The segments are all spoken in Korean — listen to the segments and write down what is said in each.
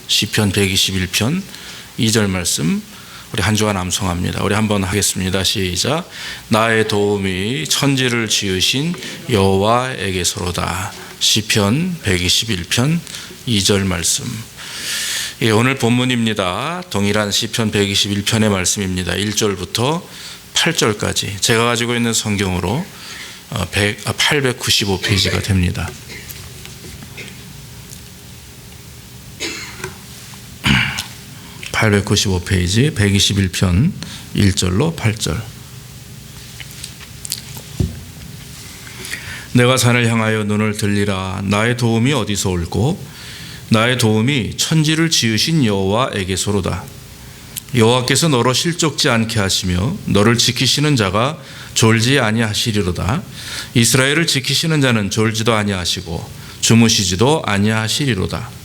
시편 121편 2절 말씀 우리 한 주간 암송합니다. 우리 한번 하겠습니다. 시작. 나의 도움이 천지를 지으신 여호와에게서로다. 시편 121편 2절 말씀. 예, 오늘 본문입니다. 동일한 시편 121편의 말씀입니다. 1절부터 8절까지 제가 가지고 있는 성경으로 895페이지가 됩니다. 895페이지 121편 1절로 8절. 내가 산을 향하여 눈을 들리라. 나의 도움이 어디서 올꼬? 나의 도움이 천지를 지으신 여호와에게서로다. 여호와께서 너로 실족지 않게 하시며 너를 지키시는 자가 졸지 아니하시리로다. 이스라엘을 지키시는 자는 졸지도 아니하시고 주무시지도 아니하시리로다.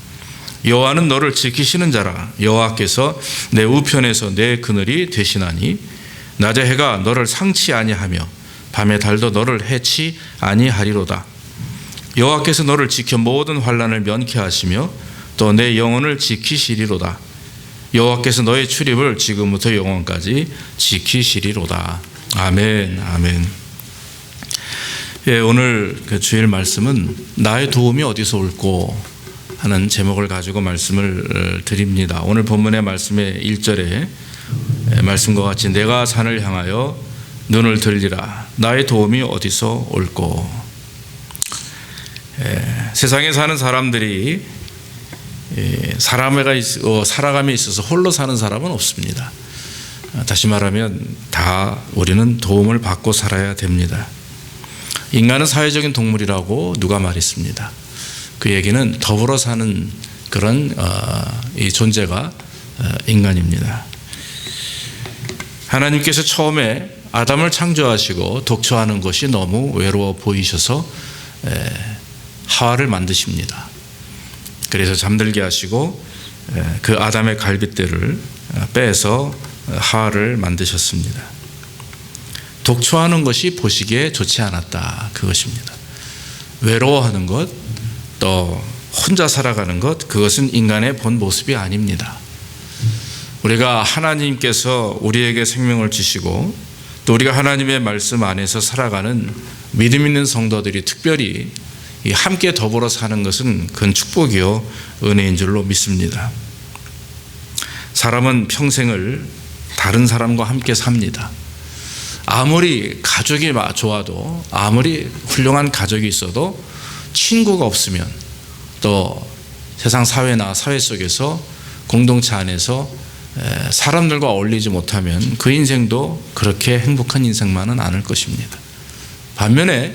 여호와는 너를 지키시는 자라. 여호와께서 내 우편에서 내 그늘이 되시나니 낮에 해가 너를 상치 아니하며 밤에 달도 너를 해치 아니하리로다. 여호와께서 너를 지켜 모든 환난을 면케 하시며 또 내 영혼을 지키시리로다. 여호와께서 너의 출입을 지금부터 영원까지 지키시리로다. 아멘. 아멘. 예, 오늘 그 주일 말씀은 나의 도움이 어디서 올꼬 하는 제목을 가지고 말씀을 드립니다. 오늘 본문의 말씀의 1절에 말씀과 같이 내가 산을 향하여 눈을 들리라. 나의 도움이 어디서 올꼬. 세상에 사는 사람들이 살아감에 있어서 홀로 사는 사람은 없습니다. 다시 말하면 다 우리는 도움을 받고 살아야 됩니다. 인간은 사회적인 동물이라고 누가 말했습니다. 그 얘기는 더불어 사는 그런 이 존재가 인간입니다. 하나님께서 처음에 아담을 창조하시고 독초하는 것이 너무 외로워 보이셔서 하와를 만드십니다. 그래서 잠들게 하시고 그 아담의 갈빗대를 빼서 하와를 만드셨습니다. 독초하는 것이 보시기에 좋지 않았다. 그것입니다. 외로워하는 것, 또 혼자 살아가는 것, 그것은 인간의 본 모습이 아닙니다. 우리가 하나님께서 우리에게 생명을 주시고 또 우리가 하나님의 말씀 안에서 살아가는 믿음 있는 성도들이 특별히 함께 더불어 사는 것은 큰 축복이요 은혜인 줄로 믿습니다. 사람은 평생을 다른 사람과 함께 삽니다. 아무리 가족이 좋아도 아무리 훌륭한 가족이 있어도 친구가 없으면 또 세상 사회나 사회 속에서 공동체 안에서 사람들과 어울리지 못하면 그 인생도 그렇게 행복한 인생만은 않을 것입니다. 반면에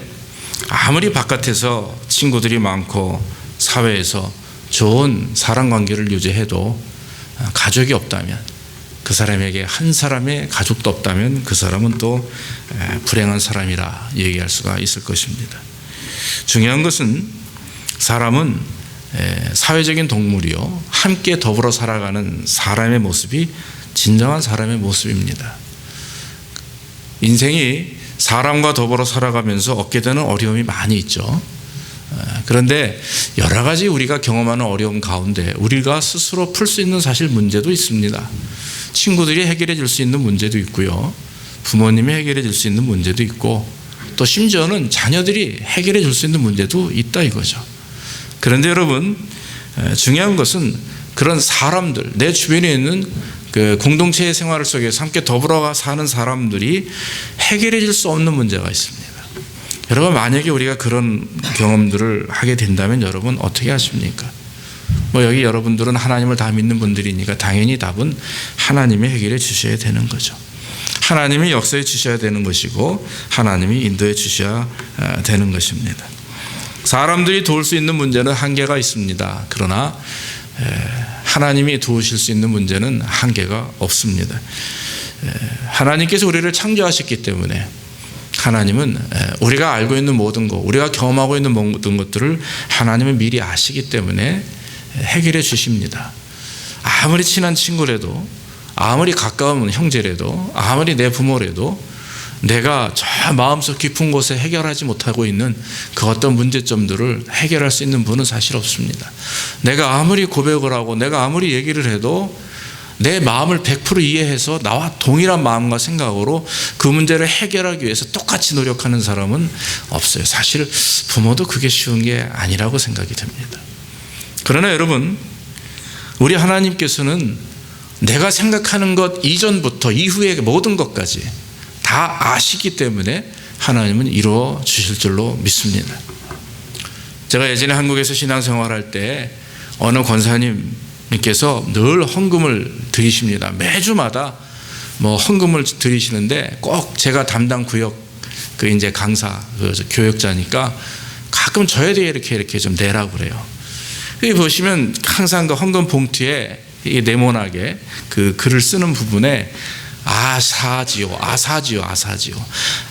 아무리 바깥에서 친구들이 많고 사회에서 좋은 사랑관계를 유지해도 가족이 없다면, 그 사람에게 한 사람의 가족도 없다면 그 사람은 또 불행한 사람이라 얘기할 수가 있을 것입니다. 중요한 것은 사람은 사회적인 동물이요 함께 더불어 살아가는 사람의 모습이 진정한 사람의 모습입니다. 인생이 사람과 더불어 살아가면서 얻게 되는 어려움이 많이 있죠. 그런데 여러 가지 우리가 경험하는 어려움 가운데 우리가 스스로 풀 수 있는 사실 문제도 있습니다. 친구들이 해결해 줄 수 있는 문제도 있고요. 부모님이 해결해 줄 수 있는 문제도 있고 또 심지어는 자녀들이 해결해 줄 수 있는 문제도 있다 이거죠. 그런데 여러분, 중요한 것은 그런 사람들, 내 주변에 있는 그 공동체의 생활 속에서 함께 더불어 사는 사람들이 해결해 줄 수 없는 문제가 있습니다. 여러분, 만약에 우리가 그런 경험들을 하게 된다면 여러분 어떻게 하십니까? 여기 여러분들은 하나님을 다 믿는 분들이니까 당연히 답은 하나님이 해결해 주셔야 되는 거죠. 하나님이 역사해 주셔야 되는 것이고 하나님이 인도해 주셔야 되는 것입니다. 사람들이 도울 수 있는 문제는 한계가 있습니다. 그러나 하나님이 도우실 수 있는 문제는 한계가 없습니다. 하나님께서 우리를 창조하셨기 때문에 하나님은 우리가 알고 있는 모든 것, 우리가 경험하고 있는 모든 것들을 하나님은 미리 아시기 때문에 해결해 주십니다. 아무리 친한 친구라도, 아무리 가까운 형제라도, 아무리 내 부모라도 내가 저 마음속 깊은 곳에 해결하지 못하고 있는 그 어떤 문제점들을 해결할 수 있는 분은 사실 없습니다. 내가 아무리 고백을 하고 내가 아무리 얘기를 해도 내 마음을 100% 이해해서 나와 동일한 마음과 생각으로 그 문제를 해결하기 위해서 똑같이 노력하는 사람은 없어요. 사실 부모도 그게 쉬운 게 아니라고 생각이 듭니다. 그러나 여러분, 우리 하나님께서는 내가 생각하는 것 이전부터 이후의 모든 것까지 다 아시기 때문에 하나님은 이루어 주실 줄로 믿습니다. 제가 예전에 한국에서 신앙생활할 때 어느 권사님께서 늘 헌금을 드리십니다. 매주마다 헌금을 드리시는데 꼭 제가 담당 구역 이제 강사 교역자니까 가끔 저에 대해 이렇게 좀 내라고 그래요. 여기 보시면 항상 그 헌금 봉투에 네모나게 그 글을 쓰는 부분에 아사지요.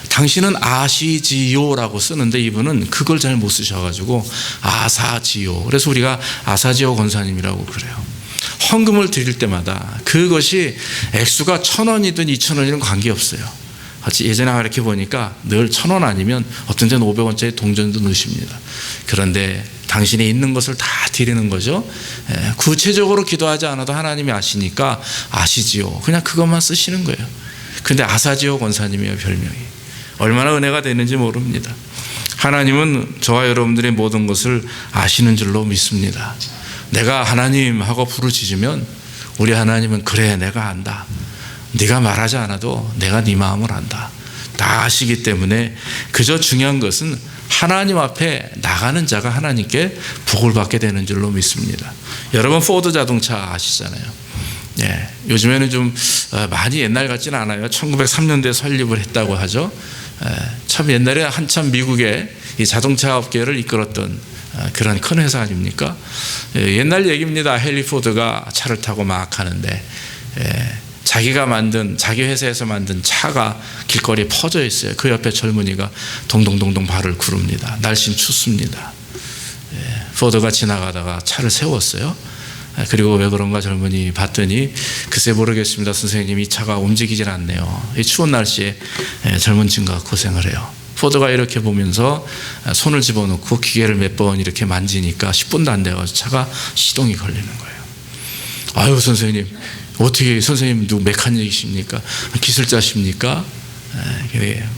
당신은 아시지요라고 쓰는데 이분은 그걸 잘 못 쓰셔가지고 아사지요. 그래서 우리가 아사지요 권사님이라고 그래요. 헌금을 드릴 때마다 그것이 액수가 1,000원이든 2,000원이든 관계없어요. 예전에 이렇게 보니까 늘 1,000원 아니면 어떤 데는 500원짜리 동전도 넣으십니다. 그런데 당신이 있는 것을 다 드리는 거죠. 구체적으로 기도하지 않아도 하나님이 아시니까 아시지요. 그냥 그것만 쓰시는 거예요. 근데 아사지요 권사님이에요, 별명이. 얼마나 은혜가 되는지 모릅니다. 하나님은 저와 여러분들의 모든 것을 아시는 줄로 믿습니다. 내가 하나님 하고 부르짖으면 우리 하나님은 그래 내가 안다. 네가 말하지 않아도 내가 네 마음을 안다. 다 아시기 때문에 그저 중요한 것은 하나님 앞에 나가는 자가 하나님께 복을 받게 되는 줄로 믿습니다. 여러분 포드 자동차 아시잖아요. 예, 요즘에는 좀 많이 옛날 같지는 않아요. 1903년도에 설립을 했다고 하죠. 참 옛날에 한참 미국의 이 자동차 업계를 이끌었던 그런 큰 회사 아닙니까? 옛날 얘기입니다. 헨리 포드가 차를 타고 막 가는데 자기가 만든 자기 회사에서 만든 차가 길거리에 퍼져 있어요. 그 옆에 젊은이가 동동동동 발을 구릅니다. 날씨는 춥습니다. 포드가 지나가다가 차를 세웠어요. 그리고 왜 그런가 젊은이 봤더니 글쎄 모르겠습니다. 선생님, 이 차가 움직이질 않네요. 이 추운 날씨에 젊은 친구가 고생을 해요. 포드가 이렇게 보면서 손을 집어넣고 기계를 몇 번 이렇게 만지니까 10분도 안 돼가지고 차가 시동이 걸리는 거예요. 아유 선생님, 어떻게 선생님 누구 메카닉이십니까? 기술자십니까?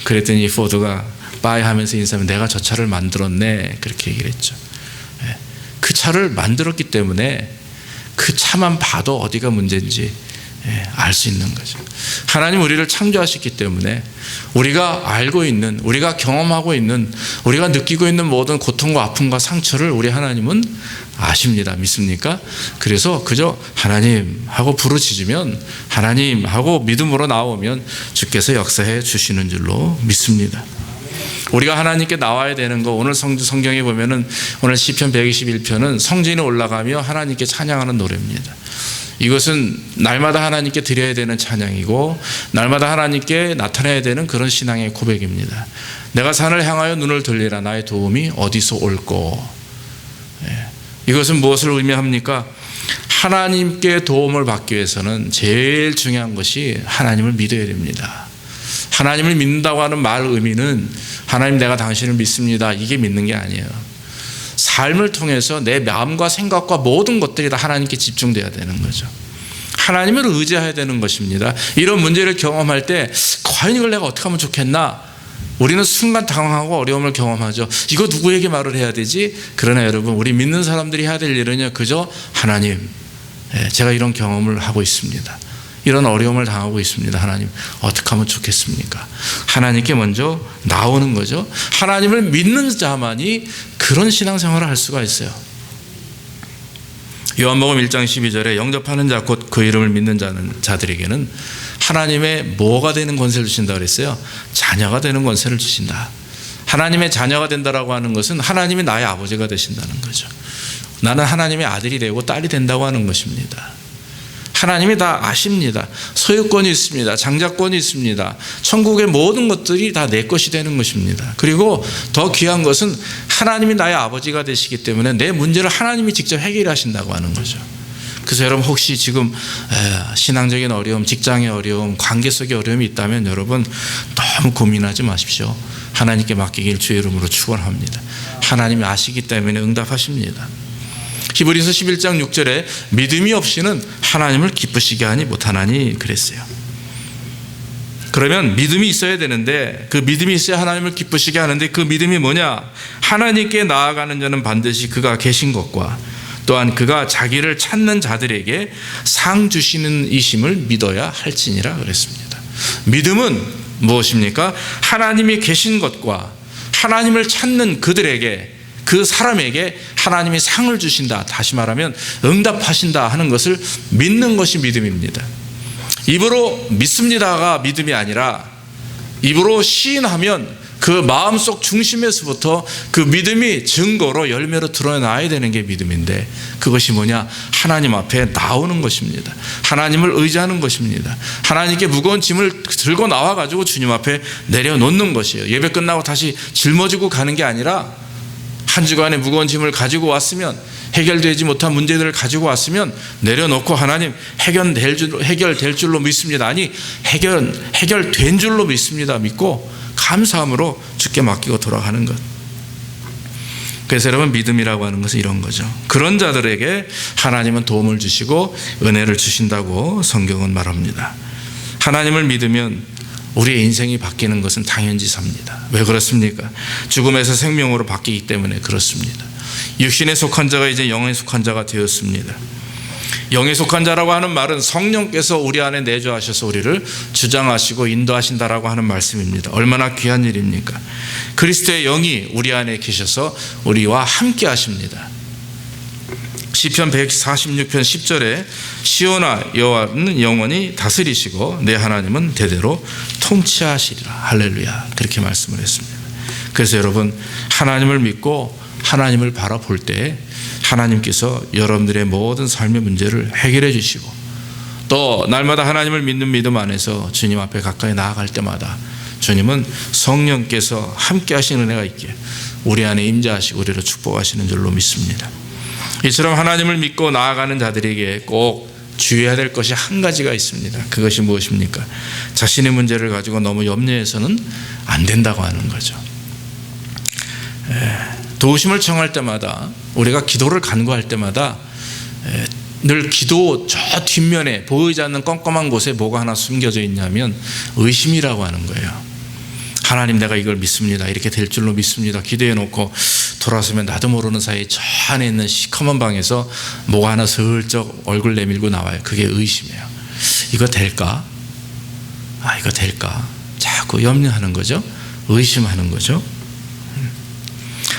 그랬더니 포드가 빠이 하면서 인사하면 내가 저 차를 만들었네, 그렇게 얘기를 했죠. 그 차를 만들었기 때문에 그 차만 봐도 어디가 문제인지 알 수 있는 거죠. 하나님 우리를 창조하셨기 때문에 우리가 알고 있는, 우리가 경험하고 있는, 우리가 느끼고 있는 모든 고통과 아픔과 상처를 우리 하나님은 아십니다. 믿습니까? 그래서 그저 하나님 하고 부르짖으면, 하나님 하고 믿음으로 나오면 주께서 역사해 주시는 줄로 믿습니다. 우리가 하나님께 나와야 되는 거, 오늘 성경에 보면은 오늘 시편 121편은 성전에 올라가며 하나님께 찬양하는 노래입니다. 이것은 날마다 하나님께 드려야 되는 찬양이고 날마다 하나님께 나타내야 되는 그런 신앙의 고백입니다. 내가 산을 향하여 눈을 돌리라. 나의 도움이 어디서 올꼬. 이것은 무엇을 의미합니까? 하나님께 도움을 받기 위해서는 제일 중요한 것이 하나님을 믿어야 됩니다. 하나님을 믿는다고 하는 말 의미는 하나님 내가 당신을 믿습니다, 이게 믿는 게 아니에요. 삶을 통해서 내 마음과 생각과 모든 것들이 다 하나님께 집중돼야 되는 거죠. 하나님을 의지해야 되는 것입니다. 이런 문제를 경험할 때 과연 이걸 내가 어떻게 하면 좋겠나? 우리는 순간 당황하고 어려움을 경험하죠. 이거 누구에게 말을 해야 되지? 그러나 여러분, 우리 믿는 사람들이 해야 될 일은요, 그저 하나님, 제가 이런 경험을 하고 있습니다. 이런 어려움을 당하고 있습니다. 하나님 어떻게 하면 좋겠습니까? 하나님께 먼저 나오는 거죠. 하나님을 믿는 자만이 그런 신앙생활을 할 수가 있어요. 요한복음 1장 12절에 영접하는 자 곧 그 이름을 믿는 자들에게는 하나님의 뭐가 되는 권세를 주신다 그랬어요? 자녀가 되는 권세를 주신다. 하나님의 자녀가 된다라고 하는 것은 하나님이 나의 아버지가 되신다는 거죠. 나는 하나님의 아들이 되고 딸이 된다고 하는 것입니다. 하나님이 다 아십니다. 소유권이 있습니다. 장자권이 있습니다. 천국의 모든 것들이 다 내 것이 되는 것입니다. 그리고 더 귀한 것은 하나님이 나의 아버지가 되시기 때문에 내 문제를 하나님이 직접 해결하신다고 하는 거죠. 그래서 여러분 혹시 지금 신앙적인 어려움, 직장의 어려움, 관계 속의 어려움이 있다면 여러분 너무 고민하지 마십시오. 하나님께 맡기길 주의 이름으로 축원합니다. 하나님이 아시기 때문에 응답하십니다. 히브리서 11장 6절에 믿음이 없이는 하나님을 기쁘시게 하니 못하나니 그랬어요. 그러면 믿음이 있어야 되는데 그 믿음이 있어야 하나님을 기쁘시게 하는데 그 믿음이 뭐냐? 하나님께 나아가는 자는 반드시 그가 계신 것과 또한 그가 자기를 찾는 자들에게 상 주시는 이심을 믿어야 할지니라 그랬습니다. 믿음은 무엇입니까? 하나님이 계신 것과 하나님을 찾는 그들에게, 그 사람에게 하나님이 상을 주신다, 다시 말하면 응답하신다 하는 것을 믿는 것이 믿음입니다. 입으로 믿습니다가 믿음이 아니라 입으로 시인하면 그 마음속 중심에서부터 그 믿음이 증거로 열매로 드러나야 되는 게 믿음인데, 그것이 뭐냐? 하나님 앞에 나오는 것입니다. 하나님을 의지하는 것입니다. 하나님께 무거운 짐을 들고 나와가지고 주님 앞에 내려놓는 것이에요. 예배 끝나고 다시 짊어지고 가는 게 아니라 한 주간의 무거운 짐을 가지고 왔으면, 해결되지 못한 문제들을 가지고 왔으면 내려놓고 하나님 해결될 줄로 믿습니다. 아니 해결된 줄로 믿습니다. 믿고 감사함으로 주께 맡기고 돌아가는 것. 그래서 여러분 믿음이라고 하는 것은 이런 거죠. 그런 자들에게 하나님은 도움을 주시고 은혜를 주신다고 성경은 말합니다. 하나님을 믿으면 우리의 인생이 바뀌는 것은 당연지사입니다. 왜 그렇습니까? 죽음에서 생명으로 바뀌기 때문에 그렇습니다. 육신에 속한 자가 이제 영에 속한 자가 되었습니다. 영에 속한 자라고 하는 말은 성령께서 우리 안에 내주하셔서 우리를 주장하시고 인도하신다라고 하는 말씀입니다. 얼마나 귀한 일입니까? 그리스도의 영이 우리 안에 계셔서 우리와 함께 하십니다. 시편 146편 10절에 시온아 여호와는 영원히 다스리시고 내 하나님은 대대로 통치하시리라. 할렐루야. 그렇게 말씀을 했습니다. 그래서 여러분 하나님을 믿고 하나님을 바라볼 때 하나님께서 여러분들의 모든 삶의 문제를 해결해 주시고, 또 날마다 하나님을 믿는 믿음 안에서 주님 앞에 가까이 나아갈 때마다 주님은 성령께서 함께 하시는 은혜가 있게 우리 안에 임재하시고 우리를 축복하시는 줄로 믿습니다. 이처럼 하나님을 믿고 나아가는 자들에게 꼭 주의해야 될 것이 한 가지가 있습니다. 그것이 무엇입니까? 자신의 문제를 가지고 너무 염려해서는 안 된다고 하는 거죠. 도우심을 청할 때마다, 우리가 기도를 간구할 때마다 늘 기도 저 뒷면에 보이지 않는 껌껌한 곳에 뭐가 하나 숨겨져 있냐면 의심이라고 하는 거예요. 하나님 내가 이걸 믿습니다. 이렇게 될 줄로 믿습니다. 기도해 놓고 돌아서면 나도 모르는 사이에 저 안에 있는 시커먼 방에서 뭐가 하나 슬쩍 얼굴 내밀고 나와요. 그게 의심이에요. 이거 될까? 이거 될까? 자꾸 염려하는 거죠. 의심하는 거죠.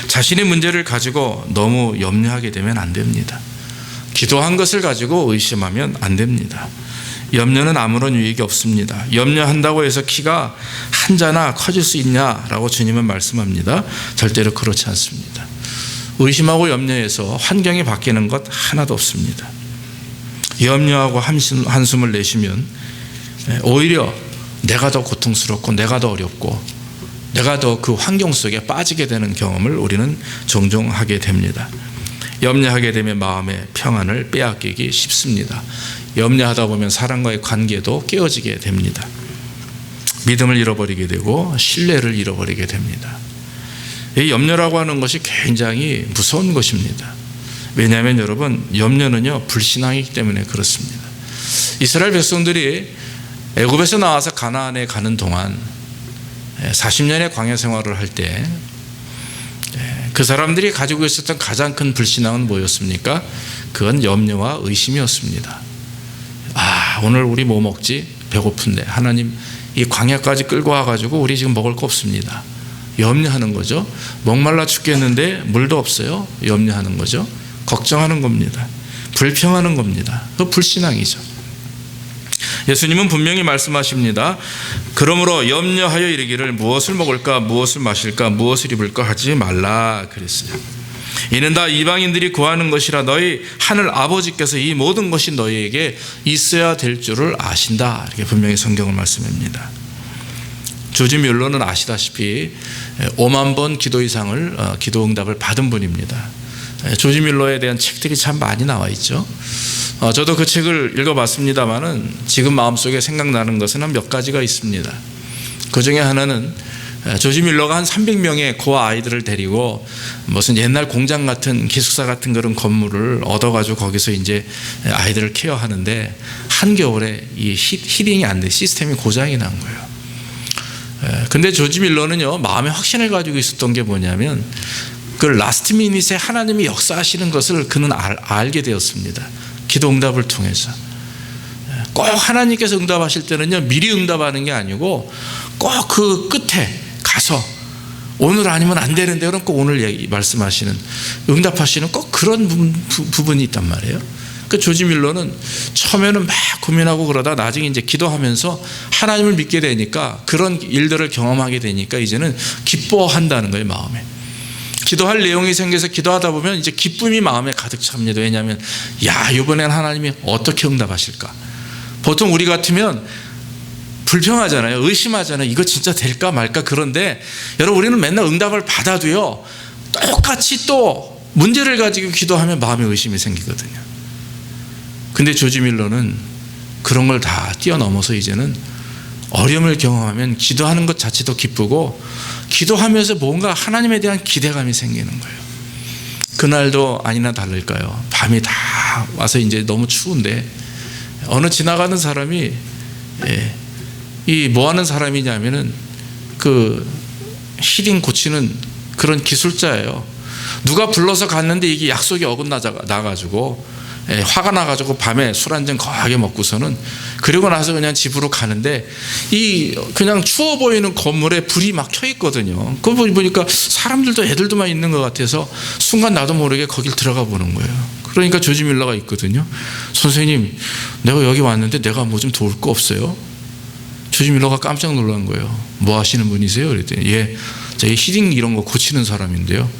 자신의 문제를 가지고 너무 염려하게 되면 안 됩니다. 기도한 것을 가지고 의심하면 안 됩니다. 염려는 아무런 유익이 없습니다. 염려한다고 해서 키가 한 자나 커질 수 있냐라고 주님은 말씀합니다. 절대로 그렇지 않습니다. 의심하고 염려해서 환경이 바뀌는 것 하나도 없습니다. 염려하고 한숨을 내쉬면 오히려 내가 더 고통스럽고 내가 더 어렵고 내가 더 그 환경 속에 빠지게 되는 경험을 우리는 종종 하게 됩니다. 염려하게 되면 마음의 평안을 빼앗기기 쉽습니다. 염려하다 보면 사람과의 관계도 깨어지게 됩니다. 믿음을 잃어버리게 되고 신뢰를 잃어버리게 됩니다. 이 염려라고 하는 것이 굉장히 무서운 것입니다. 왜냐하면 여러분 염려는요 불신앙이기 때문에 그렇습니다. 이스라엘 백성들이 애굽에서 나와서 가나안에 가는 동안 40년의 광야 생활을 할 때 그 사람들이 가지고 있었던 가장 큰 불신앙은 뭐였습니까? 그건 염려와 의심이었습니다. 오늘 우리 뭐 먹지? 배고픈데 하나님 이 광야까지 끌고 와가지고 우리 지금 먹을 거 없습니다. 염려하는 거죠. 목말라 죽겠는데 물도 없어요. 염려하는 거죠. 걱정하는 겁니다. 불평하는 겁니다. 그 불신앙이죠. 예수님은 분명히 말씀하십니다. 그러므로 염려하여 이르기를 무엇을 먹을까 무엇을 마실까 무엇을 입을까 하지 말라 그랬어요. 이는 다 이방인들이 구하는 것이라 너희 하늘 아버지께서 이 모든 것이 너희에게 있어야 될 줄을 아신다. 이렇게 분명히 성경을 말씀합니다. 조지 뮬러는 아시다시피 5만 번 기도 이상을 기도 응답을 받은 분입니다. 조지 밀러에 대한 책들이 참 많이 나와 있죠. 저도 그 책을 읽어봤습니다만은 지금 마음속에 생각나는 것은 한 몇 가지가 있습니다. 그 중에 하나는 조지 밀러가 한 300명의 고아 아이들을 데리고 무슨 옛날 공장 같은 기숙사 같은 그런 건물을 얻어가지고 거기서 이제 아이들을 케어하는데 한겨울에 이 히팅이 안 돼, 시스템이 고장이 난 거예요. 근데 조지 밀러는요, 마음의 확신을 가지고 있었던 게 뭐냐면 그 라스트 미닛에 하나님이 역사하시는 것을 그는 알게 되었습니다. 기도 응답을 통해서. 꼭 하나님께서 응답하실 때는요, 미리 응답하는 게 아니고 꼭 그 끝에 가서 오늘 아니면 안 되는데 그럼 꼭 오늘 말씀하시는, 응답하시는 꼭 그런 부분이 있단 말이에요. 그 조지 밀러는 처음에는 막 고민하고 그러다 나중에 이제 기도하면서 하나님을 믿게 되니까, 그런 일들을 경험하게 되니까 이제는 기뻐한다는 거예요, 마음에. 기도할 내용이 생겨서 기도하다 보면 이제 기쁨이 마음에 가득 찹니다. 왜냐하면 이번엔 하나님이 어떻게 응답하실까. 보통 우리 같으면 불평하잖아요. 의심하잖아요. 이거 진짜 될까 말까. 그런데 여러분, 우리는 맨날 응답을 받아도요, 똑같이 또 문제를 가지고 기도하면 마음에 의심이 생기거든요. 근데 조지 밀러는 그런 걸 다 뛰어넘어서 이제는 어려움을 경험하면 기도하는 것 자체도 기쁘고, 기도하면서 뭔가 하나님에 대한 기대감이 생기는 거예요. 그날도 아니나 다를까요, 밤이 다 와서 이제 너무 추운데 어느 지나가는 사람이 이 뭐 하는 사람이냐면은 그 히딩 고치는 그런 기술자예요. 누가 불러서 갔는데 이게 약속이 어긋나가지고 화가 나가지고 밤에 술 한잔 거하게 먹고서는, 그리고 나서 그냥 집으로 가는데 이 그냥 추워 보이는 건물에 불이 막 켜 있거든요. 그거 보니까 사람들도 애들도만 있는 것 같아서 순간 나도 모르게 거길 들어가 보는 거예요. 그러니까 조지 밀러가 있거든요. 선생님, 내가 여기 왔는데 내가 뭐 좀 도울 거 없어요? 조지 밀러가 깜짝 놀란 거예요. 뭐 하시는 분이세요? 그랬더니 저희 히딩 이런 거 고치는 사람인데요.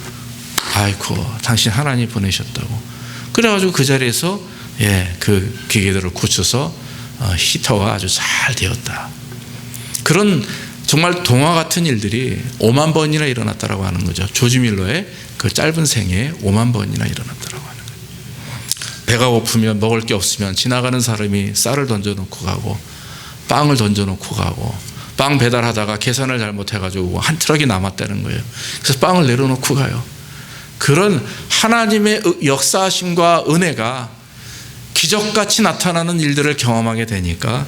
아이고, 당신 하나님 보내셨다고. 그래가지고 그 자리에서 그 기계들을 고쳐서 히터가 아주 잘 되었다. 그런 정말 동화 같은 일들이 5만 번이나 일어났다라고 하는 거죠. 조지 밀러의 그 짧은 생에 5만 번이나 일어났다라고 하는 거예요. 배가 고프면, 먹을 게 없으면 지나가는 사람이 쌀을 던져놓고 가고, 빵을 던져놓고 가고, 빵 배달하다가 계산을 잘못해가지고 한 트럭이 남았다는 거예요. 그래서 빵을 내려놓고 가요. 그런 하나님의 역사하심과 은혜가 기적같이 나타나는 일들을 경험하게 되니까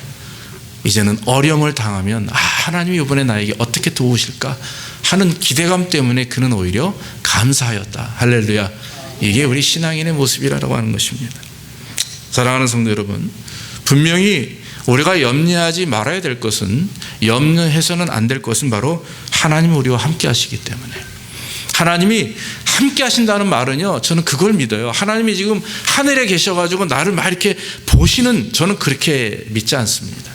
이제는 어려움을 당하면 하나님이 이번에 나에게 어떻게 도우실까 하는 기대감 때문에 그는 오히려 감사하였다. 할렐루야. 이게 우리 신앙인의 모습이라고 하는 것입니다. 사랑하는 성도 여러분, 분명히 우리가 염려하지 말아야 될 것은, 염려해서는 안 될 것은 바로 하나님이 우리와 함께 하시기 때문에. 하나님이 함께 하신다는 말은요, 저는 그걸 믿어요. 하나님이 지금 하늘에 계셔가지고 나를 막 이렇게 보시는, 저는 그렇게 믿지 않습니다.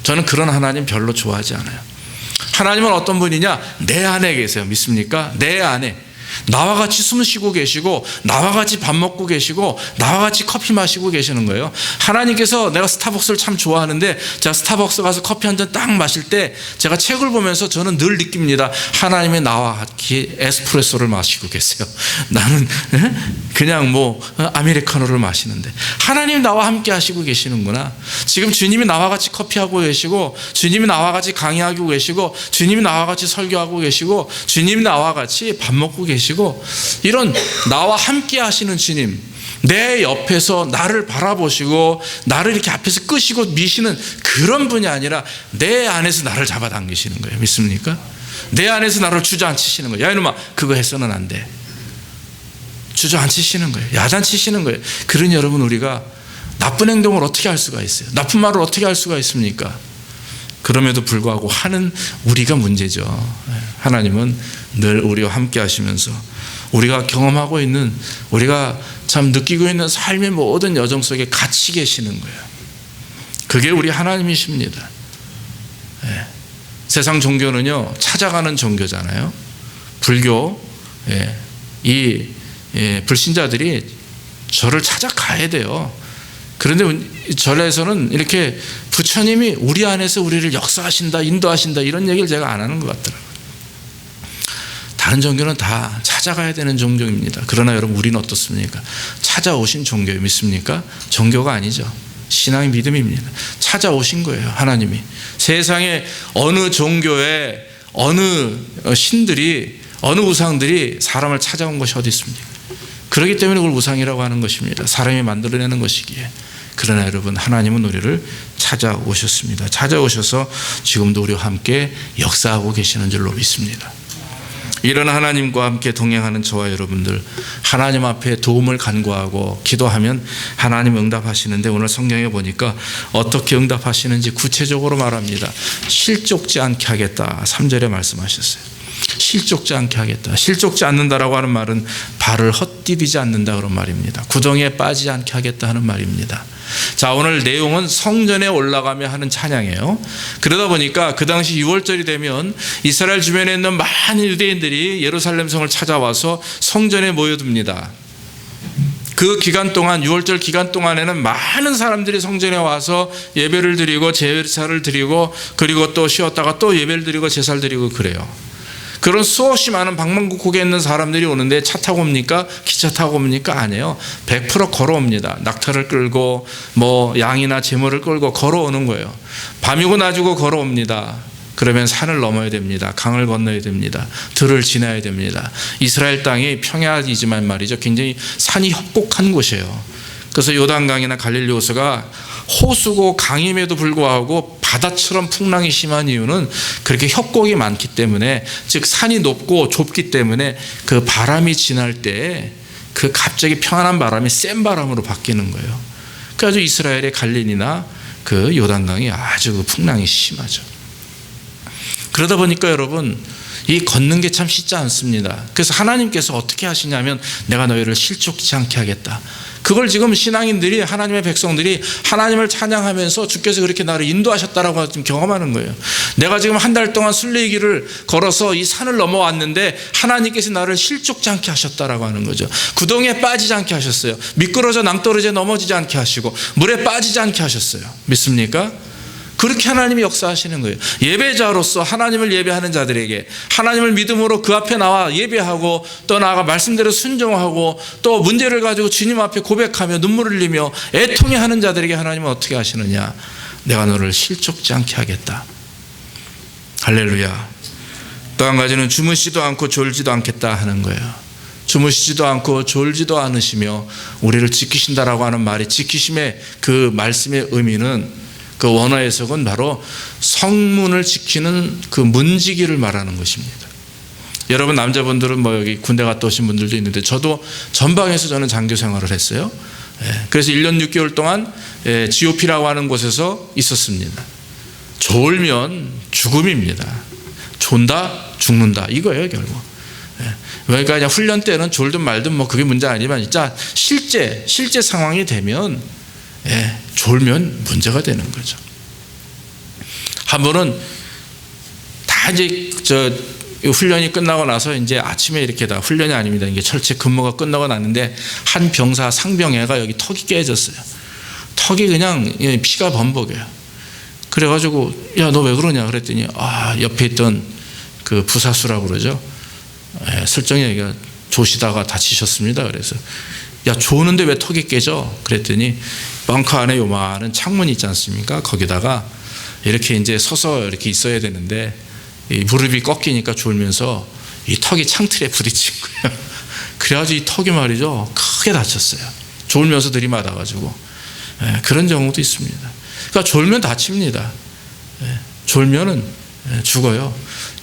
저는 그런 하나님 별로 좋아하지 않아요. 하나님은 어떤 분이냐? 내 안에 계세요. 믿습니까? 내 안에 나와 같이 숨 쉬고 계시고, 나와 같이 밥 먹고 계시고, 나와 같이 커피 마시고 계시는 거예요. 하나님께서, 내가 스타벅스를 참 좋아하는데 제가 스타벅스 가서 커피 한 잔 딱 마실 때 제가 책을 보면서 저는 늘 느낍니다. 하나님의 나와 같이 에스프레소를 마시고 계세요. 나는 그냥 뭐 아메리카노를 마시는데 하나님 나와 함께 하시고 계시는구나. 지금 주님이 나와 같이 커피하고 계시고, 주님이 나와 같이 강의하고 계시고, 주님이 나와 같이 설교하고 계시고, 주님이 나와 같이 밥 먹고 계시고, 이런 나와 함께 하시는 주님, 내 옆에서 나를 바라보시고 나를 이렇게 앞에서 끄시고 미시는 그런 분이 아니라 내 안에서 나를 잡아당기시는 거예요. 믿습니까? 내 안에서 나를 주저앉히시는 거예요. 야 이놈아, 그거 해서는 안 돼. 주저앉히시는 거예요. 야단치시는 거예요. 그러니 여러분, 우리가 나쁜 행동을 어떻게 할 수가 있어요? 나쁜 말을 어떻게 할 수가 있습니까? 그럼에도 불구하고 하는 우리가 문제죠. 하나님은 늘 우리와 함께 하시면서 우리가 경험하고 있는, 우리가 참 느끼고 있는 삶의 모든 여정 속에 같이 계시는 거예요. 그게 우리 하나님이십니다. 세상 종교는요, 찾아가는 종교잖아요. 불교, 이 불신자들이 절을 찾아가야 돼요. 그런데 절에서는 이렇게 부처님이 우리 안에서 우리를 역사하신다, 인도하신다, 이런 얘기를 제가 안 하는 것 같더라고요. 다른 종교는 다 찾아가야 되는 종교입니다. 그러나 여러분, 우리는 어떻습니까? 찾아오신 종교예요. 믿습니까? 종교가 아니죠. 신앙의 믿음입니다. 찾아오신 거예요, 하나님이. 세상에 어느 종교에 어느 신들이, 어느 우상들이 사람을 찾아온 것이 어디 있습니까? 그렇기 때문에 그걸 우상이라고 하는 것입니다. 사람이 만들어내는 것이기에. 그러나 여러분, 하나님은 우리를 찾아오셨습니다. 찾아오셔서 지금도 우리와 함께 역사하고 계시는 줄로 믿습니다. 이런 하나님과 함께 동행하는 저와 여러분들, 하나님 앞에 도움을 간구하고 기도하면 하나님 응답하시는데, 오늘 성경에 보니까 어떻게 응답하시는지 구체적으로 말합니다. 실족지 않게 하겠다, 3절에 말씀하셨어요. 실족지 않게 하겠다. 실족지 않는다라고 하는 말은 발을 헛디디지 않는다 그런 말입니다. 구덩이에 빠지지 않게 하겠다 하는 말입니다. 자, 오늘 내용은 성전에 올라가며 하는 찬양이에요. 그러다 보니까 그 당시 6월절이 되면 이스라엘 주변에 있는 많은 유대인들이 예루살렘 성을 찾아와서 성전에 모여듭니다. 그 기간 동안, 6월절 기간 동안에는 많은 사람들이 성전에 와서 예배를 드리고 제사를 드리고, 그리고 또 쉬었다가 또 예배를 드리고 제사를 드리고 그래요. 그런 수없이 많은 방방곡곡에 있는 사람들이 오는데 차 타고 옵니까? 기차 타고 옵니까? 아니에요. 100% 걸어옵니다. 낙타를 끌고 양이나 제물을 끌고 걸어오는 거예요. 밤이고 낮이고 걸어옵니다. 그러면 산을 넘어야 됩니다. 강을 건너야 됩니다. 들을 지나야 됩니다. 이스라엘 땅이 평야이지만 말이죠, 굉장히 산이 협곡한 곳이에요. 그래서 요단강이나 갈릴리 호수가 호수고 강임에도 불구하고 바다처럼 풍랑이 심한 이유는 그렇게 협곡이 많기 때문에, 즉 산이 높고 좁기 때문에 그 바람이 지날 때 그 갑자기 평안한 바람이 센 바람으로 바뀌는 거예요. 그래서 이스라엘의 갈릴리나 그 요단강이 아주 그 풍랑이 심하죠. 그러다 보니까 여러분, 이 걷는 게 참 쉽지 않습니다. 그래서 하나님께서 어떻게 하시냐면, 내가 너희를 실족치 않게 하겠다. 그걸 지금 신앙인들이, 하나님의 백성들이 하나님을 찬양하면서 주께서 그렇게 나를 인도하셨다라고 지금 경험하는 거예요. 내가 지금 한 달 동안 순례길을 걸어서 이 산을 넘어왔는데 하나님께서 나를 실족치 않게 하셨다라고 하는 거죠. 구덩이에 빠지지 않게 하셨어요. 미끄러져 낭떠러지에 넘어지지 않게 하시고 물에 빠지지 않게 하셨어요. 믿습니까? 그렇게 하나님이 역사하시는 거예요. 예배자로서 하나님을 예배하는 자들에게, 하나님을 믿음으로 그 앞에 나와 예배하고, 또 나아가 말씀대로 순종하고, 또 문제를 가지고 주님 앞에 고백하며 눈물을 흘리며 애통해하는 자들에게 하나님은 어떻게 하시느냐? 내가 너를 실족지 않게 하겠다. 할렐루야. 또 한 가지는 주무시지도 않고 졸지도 않겠다 하는 거예요. 주무시지도 않고 졸지도 않으시며 우리를 지키신다라고 하는 말이, 지키심의 그 말씀의 의미는, 그 원어 해석은 바로 성문을 지키는 그 문지기를 말하는 것입니다. 여러분, 남자분들은 여기 군대 갔다 오신 분들도 있는데, 저도 전방에서 저는 장교 생활을 했어요. 그래서 1년 6개월 동안 GOP라고 하는 곳에서 있었습니다. 졸면 죽음입니다. 존다 죽는다 이거예요, 결국. 그러니까 그냥 훈련 때는 졸든 말든 그게 문제 아니지만, 진짜 실제 상황이 되면 졸면 문제가 되는 거죠. 한 번은 다 이제 훈련이 끝나고 나서 이제 아침에 이렇게 다, 훈련이 아닙니다. 이게 철제 근무가 끝나고 났는데 한 병사 상병애가 여기 턱이 깨졌어요. 턱이 그냥 피가 범벅이에요. 그래가지고, 야, 너 왜 그러냐 그랬더니, 옆에 있던 그 부사수라고 그러죠. 설정이 여기가 조시다가 다치셨습니다. 그래서, 야, 조는데 왜 턱이 깨져? 그랬더니 벙커 안에 요만한 창문이 있지 않습니까? 거기다가 이렇게 이제 서서 이렇게 있어야 되는데, 이 무릎이 꺾이니까 졸면서 이 턱이 창틀에 부딪힌 거예요. 그래가지고 이 턱이 말이죠, 크게 다쳤어요. 졸면서 들이맞아가지고. 그런 경우도 있습니다. 그러니까 졸면 다칩니다. 졸면은 죽어요.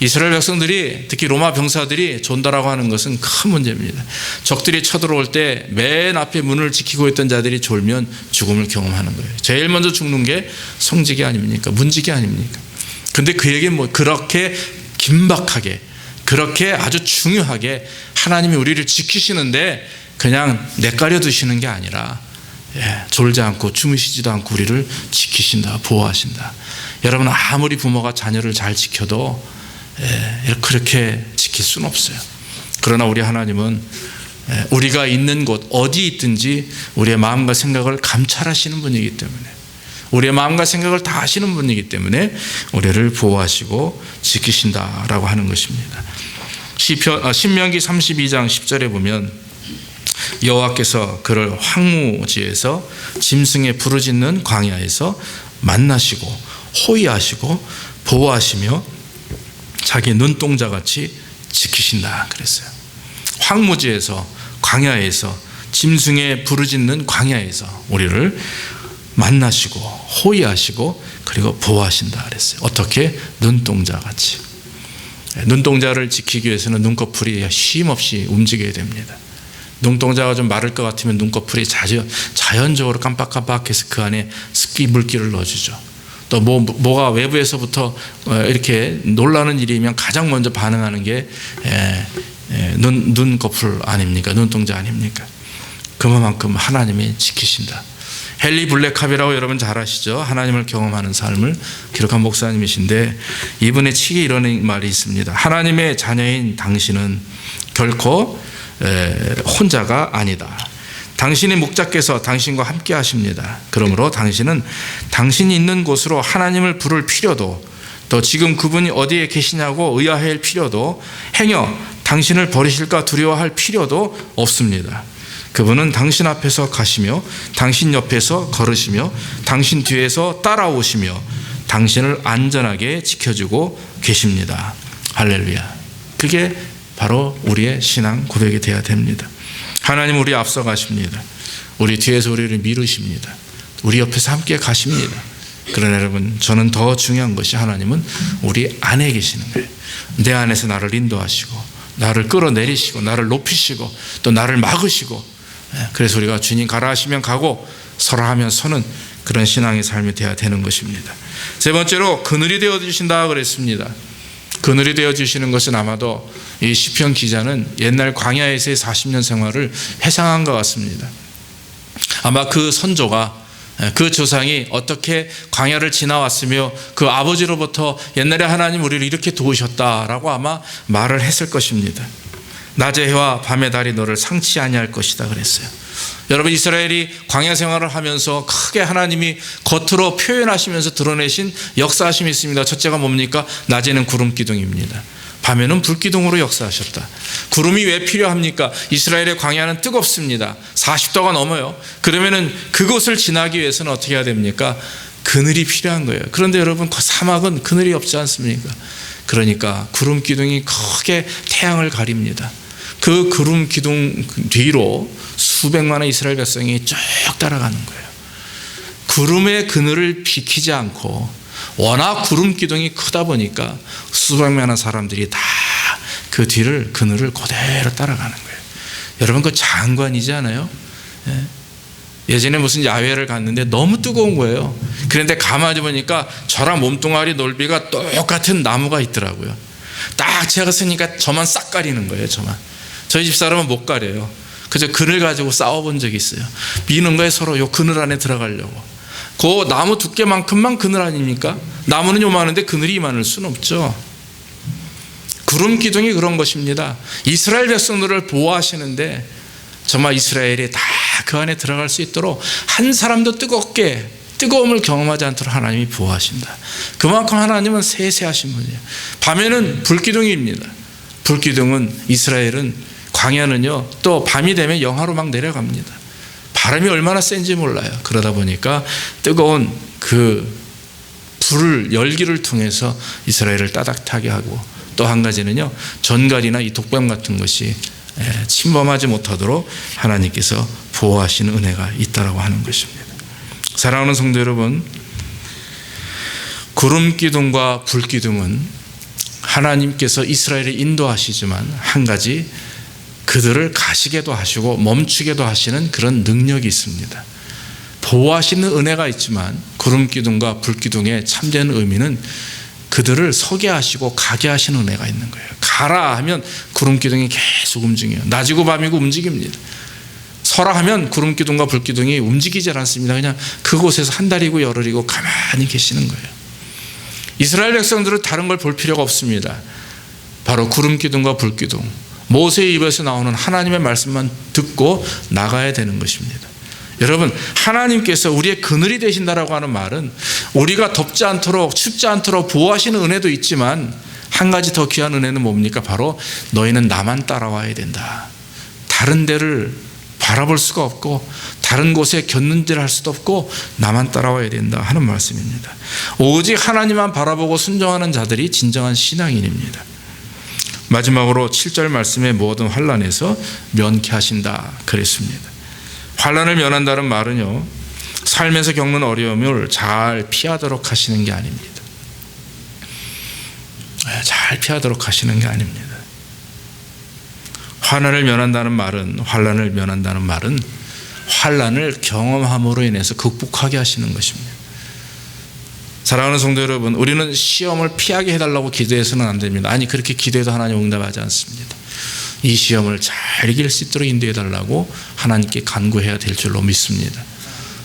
이스라엘 백성들이, 특히 로마 병사들이 존다라고 하는 것은 큰 문제입니다. 적들이 쳐들어올 때 맨 앞에 문을 지키고 있던 자들이 졸면 죽음을 경험하는 거예요. 제일 먼저 죽는 게 성직이 아닙니까? 문직이 아닙니까? 근데 그에게 그렇게 긴박하게, 그렇게 아주 중요하게 하나님이 우리를 지키시는데 그냥 내가려 두시는 게 아니라, 졸지 않고 주무시지도 않고 우리를 지키신다, 보호하신다. 여러분, 아무리 부모가 자녀를 잘 지켜도 그렇게 지킬 수는 없어요. 그러나 우리 하나님은 우리가 있는 곳 어디 있든지 우리의 마음과 생각을 감찰하시는 분이기 때문에, 우리의 마음과 생각을 다 아시는 분이기 때문에 우리를 보호하시고 지키신다라고 하는 것입니다. 신명기 32장 10절에 보면 여호와께서 그를 황무지에서 짐승의 부르짖는 광야에서 만나시고 호위하시고 보호하시며 자기 눈동자같이 지키신다 그랬어요. 황무지에서, 광야에서, 짐승의 부르짖는 광야에서 우리를 만나시고 호위하시고 그리고 보호하신다 그랬어요. 어떻게? 눈동자같이. 눈동자를 지키기 위해서는 눈꺼풀이 쉼없이 움직여야 됩니다. 눈동자가 좀 마를 것 같으면 눈꺼풀이 자연적으로 깜빡깜빡해서 그 안에 습기 물기를 넣어주죠. 또 뭐가 외부에서부터 이렇게 놀라는 일이면 가장 먼저 반응하는 게 눈꺼풀 아닙니까? 눈동자 아닙니까? 그만큼 하나님이 지키신다. 헨리 블랙캅이라고 여러분 잘 아시죠? 하나님을 경험하는 삶을 기록한 목사님이신데 이분의 책에 이런 말이 있습니다. 하나님의 자녀인 당신은 결코 혼자가 아니다. 당신의 목자께서 당신과 함께 하십니다. 그러므로 당신은 당신이 있는 곳으로 하나님을 부를 필요도, 또 지금 그분이 어디에 계시냐고 의아해할 필요도, 행여 당신을 버리실까 두려워할 필요도 없습니다. 그분은 당신 앞에서 가시며 당신 옆에서 걸으시며 당신 뒤에서 따라오시며 당신을 안전하게 지켜주고 계십니다. 할렐루야. 그게 바로 우리의 신앙 고백이 되어야 됩니다. 하나님 우리 앞서 가십니다. 우리 뒤에서 우리를 미루십니다. 우리 옆에서 함께 가십니다. 그러나 여러분, 저는 더 중요한 것이 하나님은 우리 안에 계시는 거예요. 내 안에서 나를 인도하시고 나를 끌어내리시고 나를 높이시고 또 나를 막으시고, 그래서 우리가 주님 가라 하시면 가고 서라 하면 서는 그런 신앙의 삶이 되어야 되는 것입니다. 세 번째로 그늘이 되어주신다 그랬습니다. 그늘이 되어주시는 것은 아마도 이 시편 기자는 옛날 광야에서의 40년 생활을 회상한 것 같습니다. 아마 그 선조가, 그 조상이 어떻게 광야를 지나왔으며 그 아버지로부터 옛날에 하나님 우리를 이렇게 도우셨다라고 아마 말을 했을 것입니다. 낮의 해와 밤의 달이 너를 상치 아니할 것이다 그랬어요. 여러분, 이스라엘이 광야 생활을 하면서 크게 하나님이 겉으로 표현하시면서 드러내신 역사하심이 있습니다. 첫째가 뭡니까? 낮에는 구름 기둥입니다. 밤에는 불 기둥으로 역사하셨다. 구름이 왜 필요합니까? 이스라엘의 광야는 뜨겁습니다. 40도가 넘어요. 그러면은 그곳을 지나기 위해서는 어떻게 해야 됩니까? 그늘이 필요한 거예요. 그런데 여러분, 사막은 그늘이 없지 않습니까? 그러니까 구름 기둥이 크게 태양을 가립니다. 그 구름 기둥 뒤로 수백만의 이스라엘 백성이 쭉 따라가는 거예요. 구름의 그늘을 비키지 않고, 워낙 구름 기둥이 크다 보니까 수백만의 사람들이 다 그 뒤를, 그늘을 그대로 따라가는 거예요. 여러분, 그 장관이지 않아요? 예전에 무슨 야외를 갔는데 너무 뜨거운 거예요. 그런데 가만히 보니까 저랑 몸뚱아리 넓이가 똑같은 나무가 있더라고요. 딱 제가 쓰니까 저만 싹 가리는 거예요. 저희 집사람은 못 가려요. 그저 그늘 가지고 싸워본 적이 있어요. 미는 거에 서로 요 그늘 안에 들어가려고. 그 나무 두께만큼만 그늘 아닙니까? 나무는 요만한데 그늘이 이만할 수는 없죠. 구름 기둥이 그런 것입니다. 이스라엘 백성들을 보호하시는데 정말 이스라엘이 다 그 안에 들어갈 수 있도록 한 사람도 뜨거움을 경험하지 않도록 하나님이 보호하신다. 그만큼 하나님은 세세하신 분이에요. 밤에는 불기둥입니다. 불기둥은, 이스라엘은, 광야는요, 또 밤이 되면 영하로 막 내려갑니다. 바람이 얼마나 센지 몰라요. 그러다 보니까 뜨거운 그 불을, 열기를 통해서 이스라엘을 따뜻하게 하고, 또 한 가지는요, 전갈이나 이 독뱀 같은 것이 침범하지 못하도록 하나님께서 보호하시는 은혜가 있다라고 하는 것입니다. 사랑하는 성도 여러분, 구름 기둥과 불 기둥은 하나님께서 이스라엘을 인도하시지만 한 가지, 그들을 가시게도 하시고 멈추게도 하시는 그런 능력이 있습니다. 보호하시는 은혜가 있지만 구름 기둥과 불 기둥의 참된 의미는 그들을 서게 하시고 가게 하시는 은혜가 있는 거예요. 가라 하면 구름 기둥이 계속 움직여요. 낮이고 밤이고 움직입니다. 서라 하면 구름 기둥과 불 기둥이 움직이지 않습니다. 그냥 그곳에서 한 달이고 열흘이고 가만히 계시는 거예요. 이스라엘 백성들은 다른 걸 볼 필요가 없습니다. 바로 구름 기둥과 불 기둥, 모세의 입에서 나오는 하나님의 말씀만 듣고 나가야 되는 것입니다. 여러분, 하나님께서 우리의 그늘이 되신다라고 하는 말은 우리가 덥지 않도록 춥지 않도록 보호하시는 은혜도 있지만, 한 가지 더 귀한 은혜는 뭡니까? 바로 너희는 나만 따라와야 된다. 다른 데를 바라볼 수가 없고 다른 곳에 곁눈질을 할 수도 없고 나만 따라와야 된다 하는 말씀입니다. 오직 하나님만 바라보고 순종하는 자들이 진정한 신앙인입니다. 마지막으로 7절 말씀에 모든 환난에서 면케하신다 그랬습니다. 환난을 면한다는 말은요, 삶에서 겪는 어려움을 잘 피하도록 하시는 게 아닙니다. 잘 피하도록 하시는 게 아닙니다. 환난을 면한다는 말은 환난을 경험함으로 인해서 극복하게 하시는 것입니다. 사랑하는 성도 여러분, 우리는 시험을 피하게 해달라고 기도해서는 안 됩니다. 아니, 그렇게 기도해도 하나님 응답하지 않습니다. 이 시험을 잘 이길 수 있도록 인도해달라고 하나님께 간구해야 될 줄로 믿습니다.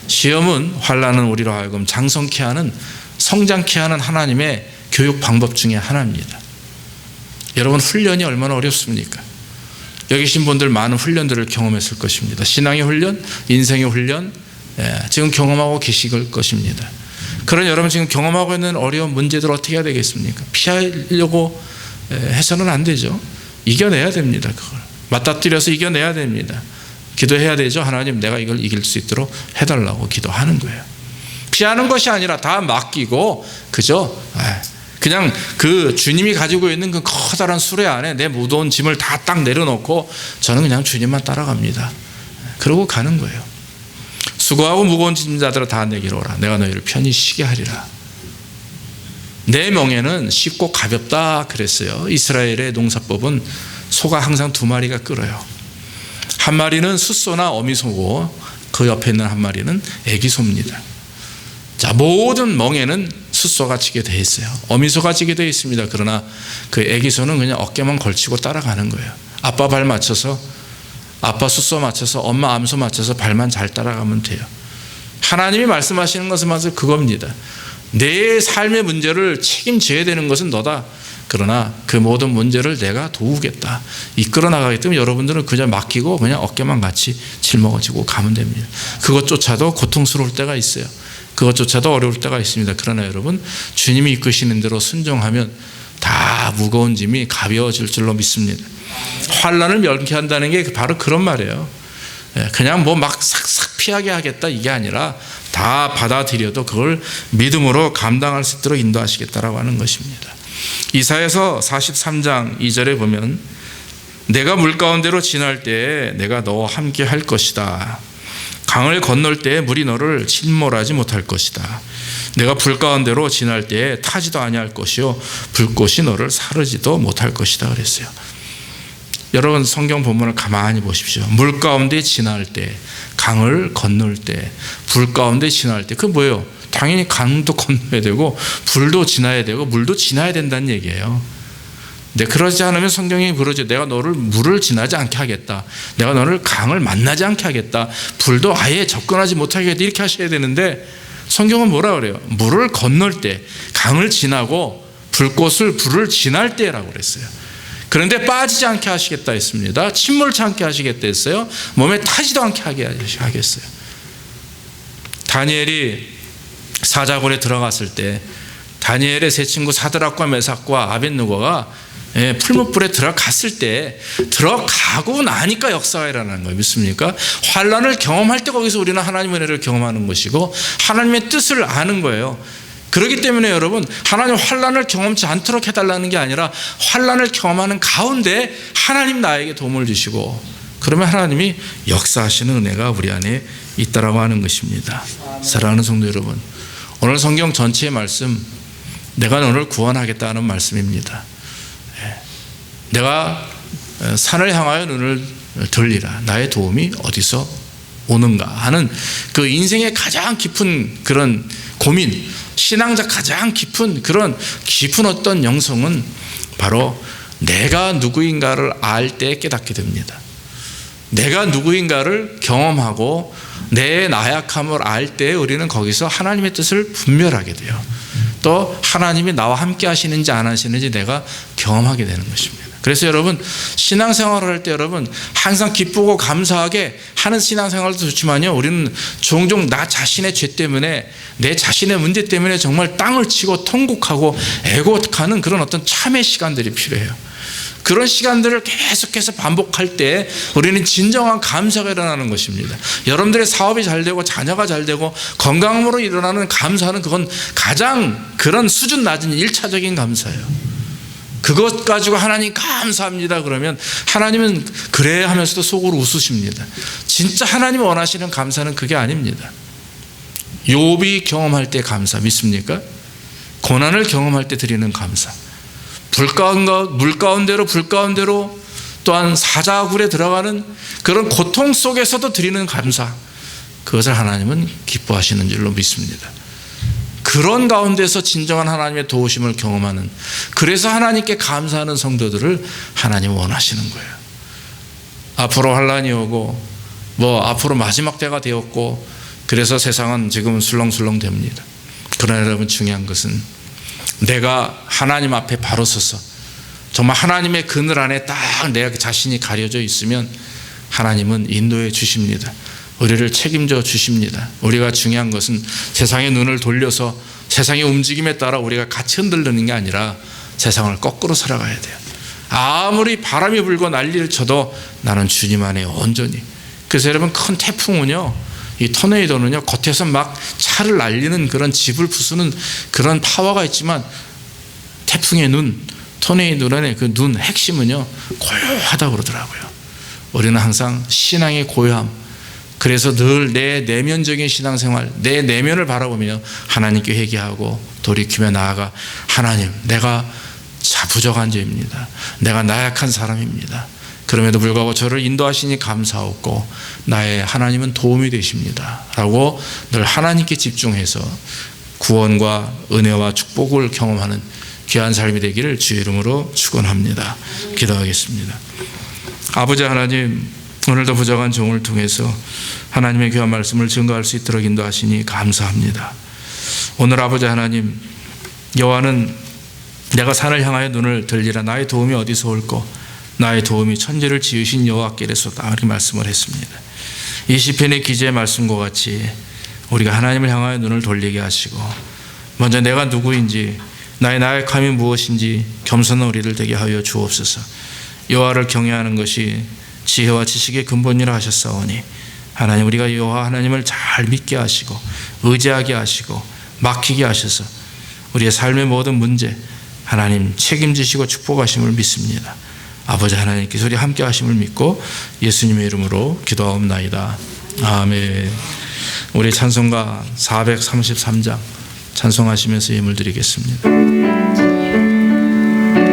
시험은, 환난은 우리로 하여금 장성케 하는, 성장케 하는 하나님의 교육 방법 중에 하나입니다. 여러분, 훈련이 얼마나 어렵습니까? 여기 계신 분들 많은 훈련들을 경험했을 것입니다. 신앙의 훈련, 인생의 훈련, 지금 경험하고 계실 것입니다. 그런 여러분 지금 경험하고 있는 어려운 문제들 어떻게 해야 되겠습니까? 피하려고 해서는 안 되죠. 이겨내야 됩니다. 그걸 맞닥뜨려서 이겨내야 됩니다. 기도해야 되죠. 하나님, 내가 이걸 이길 수 있도록 해달라고 기도하는 거예요. 피하는 것이 아니라 다 맡기고 그냥 그 주님이 가지고 있는 그 커다란 수레 안에 내 무거운 짐을 다 딱 내려놓고 저는 그냥 주님만 따라갑니다. 그러고 가는 거예요. 수고하고 무거운 짐자들아 다 내게로 오라. 내가 너희를 편히 쉬게 하리라. 내 멍에는 쉽고 가볍다 그랬어요. 이스라엘의 농사법은 소가 항상 2마리가 끌어요. 한 마리는 숫소나 어미소고 그 옆에 있는 한 마리는 애기소입니다. 자, 모든 멍에는 숫소가 지게 되어 있어요. 어미소가 지게 되어 있습니다. 그러나 그 애기소는 그냥 어깨만 걸치고 따라가는 거예요. 아빠 발 맞춰서, 아빠 숫소 맞춰서, 엄마 암소 맞춰서 발만 잘 따라가면 돼요. 하나님이 말씀하시는 것은 맞아요. 그겁니다. 내 삶의 문제를 책임져야 되는 것은 너다. 그러나 그 모든 문제를 내가 도우겠다. 이끌어 나가기 때문에 여러분들은 그냥 맡기고 그냥 어깨만 같이 짊어지고 가면 됩니다. 그것조차도 고통스러울 때가 있어요. 그것조차도 어려울 때가 있습니다. 그러나 여러분, 주님이 이끄시는 대로 순종하면 다 무거운 짐이 가벼워질 줄로 믿습니다. 환난을 면케한다는 게 바로 그런 말이에요. 그냥 뭐 막 싹싹 피하게 하겠다 이게 아니라 다 받아들여도 그걸 믿음으로 감당할 수 있도록 인도하시겠다라고 하는 것입니다. 이사야서 43장 2절에 보면 내가 물 가운데로 지날 때에 내가 너와 함께 할 것이다. 강을 건널 때에 물이 너를 침몰하지 못할 것이다. 내가 불 가운데로 지날 때에 타지도 아니할 것이요 불꽃이 너를 사르지도 못할 것이다 그랬어요. 여러분, 성경 본문을 가만히 보십시오. 물 가운데 지날 때, 강을 건널 때, 불 가운데 지날 때, 그게 뭐예요? 당연히 강도 건너야 되고 불도 지나야 되고 물도 지나야 된다는 얘기예요. 네, 그러지 않으면 성경이 그러죠. 내가 너를 물을 지나지 않게 하겠다. 내가 너를 강을 만나지 않게 하겠다. 불도 아예 접근하지 못하게 하겠다. 이렇게 하셔야 되는데 성경은 뭐라 그래요? 물을 건널 때, 강을 지나고 불을 지날 때라고 그랬어요. 그런데 빠지지 않게 하시겠다 했습니다. 침몰치 않게 하시겠다 했어요. 몸에 타지도 않게 하겠어요. 다니엘이 사자굴에 들어갔을 때 다니엘의 세 친구 사드락과 메삭과 아벳느고가 풀무불에 들어갔을 때 들어가고 나니까 역사가 일어나는 거예요. 믿습니까? 환난을 경험할 때 거기서 우리는 하나님의 은혜를 경험하는 것이고 하나님의 뜻을 아는 거예요. 그렇기 때문에 여러분, 하나님 환난을 경험치 않도록 해달라는 게 아니라 환난을 경험하는 가운데 하나님 나에게 도움을 주시고 그러면 하나님이 역사하시는 은혜가 우리 안에 있다라고 하는 것입니다. 사랑하는 성도 여러분, 오늘 성경 전체의 말씀, 내가 너를 구원하겠다는 말씀입니다. 내가 산을 향하여 눈을 들리라. 나의 도움이 어디서 오는가 하는 그 인생의 가장 깊은 그런 고민, 신앙자 가장 깊은 그런 깊은 어떤 영성은 바로 내가 누구인가를 알 때 깨닫게 됩니다. 내가 누구인가를 경험하고 내 나약함을 알 때 우리는 거기서 하나님의 뜻을 분별하게 돼요. 또 하나님이 나와 함께 하시는지 안 하시는지 내가 경험하게 되는 것입니다. 그래서 여러분 신앙생활을 할 때 여러분 항상 기쁘고 감사하게 하는 신앙생활도 좋지만요, 우리는 종종 나 자신의 죄 때문에 내 자신의 문제 때문에 정말 땅을 치고 통곡하고 애곡하는 그런 어떤 참의 시간들이 필요해요. 그런 시간들을 계속해서 반복할 때 우리는 진정한 감사가 일어나는 것입니다. 여러분들의 사업이 잘 되고 자녀가 잘 되고 건강으로 일어나는 감사는 그건 가장 그런 수준 낮은 1차적인 감사예요. 그것 가지고 하나님 감사합니다 그러면 하나님은 그래 하면서도 속으로 웃으십니다. 진짜 하나님 원하시는 감사는 그게 아닙니다. 욥이 경험할 때 감사 믿습니까? 고난을 경험할 때 드리는 감사, 물 가운데로 또한 사자굴에 들어가는 그런 고통 속에서도 드리는 감사, 그것을 하나님은 기뻐하시는 줄로 믿습니다. 그런 가운데서 진정한 하나님의 도우심을 경험하는, 그래서 하나님께 감사하는 성도들을 하나님 원하시는 거예요. 앞으로 환난이 오고 앞으로 마지막 때가 되었고 그래서 세상은 지금 술렁술렁 됩니다. 그러나 여러분 중요한 것은 내가 하나님 앞에 바로 서서 정말 하나님의 그늘 안에 딱 내 자신이 가려져 있으면 하나님은 인도해 주십니다. 우리를 책임져 주십니다. 우리가 중요한 것은 세상의 눈을 돌려서 세상의 움직임에 따라 우리가 같이 흔들리는 게 아니라 세상을 거꾸로 살아가야 돼요. 아무리 바람이 불고 난리를 쳐도 나는 주님 안에 온전히. 그래서 여러분 큰 태풍은요, 이 토네이도는요, 겉에서 막 차를 날리는 그런 집을 부수는 그런 파워가 있지만 태풍의 눈, 토네이도의 그 눈 핵심은요 고요하다고 그러더라고요. 우리는 항상 신앙의 고요함, 그래서 늘 내 내면적인 신앙생활, 내 내면을 바라보며 하나님께 회개하고 돌이키며 나아가 하나님, 내가 부족한 죄입니다. 내가 나약한 사람입니다. 그럼에도 불구하고 저를 인도하시니 감사하고 나의 하나님은 도움이 되십니다 라고 늘 하나님께 집중해서 구원과 은혜와 축복을 경험하는 귀한 삶이 되기를 주의 이름으로 축원합니다. 기도하겠습니다. 아버지 하나님, 오늘도 부족한 종을 통해서 하나님의 귀한 말씀을 증거할 수 있도록 인도하시니 감사합니다. 오늘 아버지 하나님, 여호와는 내가 산을 향하여 눈을 들리라 나의 도움이 어디서 올꼬 나의 도움이 천지를 지으신 여호와께로서다 이렇게 말씀을 했습니다. 이 시편의 기제의 말씀과 같이 우리가 하나님을 향하여 눈을 돌리게 하시고 먼저 내가 누구인지 나의 나약함이 무엇인지 겸손한 우리를 되게 하여 주옵소서. 여호와를 경외하는 것이 지혜와 지식의 근본이라 하셨사오니 하나님, 우리가 여호와 하나님을 잘 믿게 하시고 의지하게 하시고 맡기게 하셔서 우리의 삶의 모든 문제 하나님 책임지시고 축복하심을 믿습니다. 아버지 하나님께서 우리 함께 하심을 믿고 예수님의 이름으로 기도하옵나이다. 아멘. 우리 찬송가 433장 찬송하시면서 예물 드리겠습니다.